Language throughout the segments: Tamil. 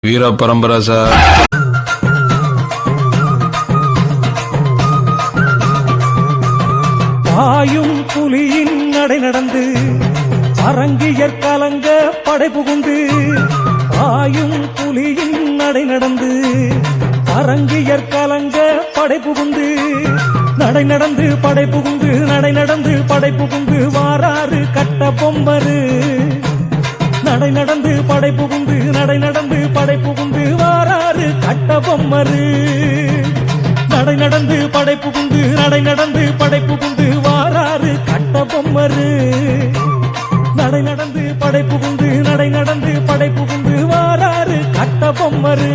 வீர பரம்பரை சார். பாயும் புலியின் நடை நடந்து அரங்கியற் கலங்க படை புகுந்து, பாயும் புலியின் நடை நடந்து அரங்கியற் கலங்க படை புகுந்து, நடை நடந்து படை புகுந்து, நடை நடந்து படை புகுந்து வாராறு கட்ட பொம்மரு. நடை நடந்து படை புகுந்து, நடை நடந்து படை புகுந்து வாராறு கட்ட பொம்மரு. நடை நடந்து படை புகுந்து, நடை நடந்து படை புகுந்து வாராறு கட்ட பொம்மரு. நடை நடந்து படை புகுந்து, நடை நடந்து படை புகுந்து வாராறு கட்ட பொம்மரு.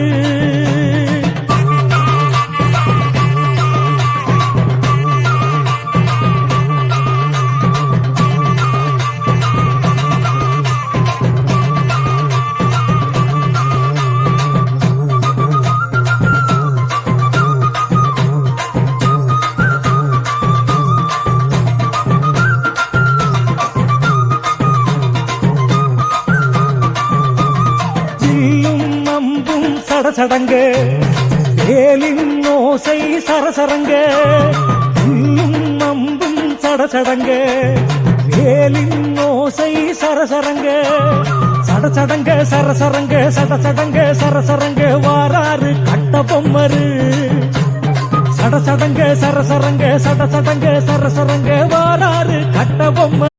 சடசடங்க வேலின் ஓசை சரசரங்க, அம்பும் சடசடங்க வேலின் ஓசை சரசரங்க, சடசடங்க சரசரங்க சடசடங்க சரசரங்க வாராறு கட்ட பொம்மரு. சடசடங்க சரசரங்க சடசடங்க சரசரங்க வாராறு கட்ட பொம்மரு.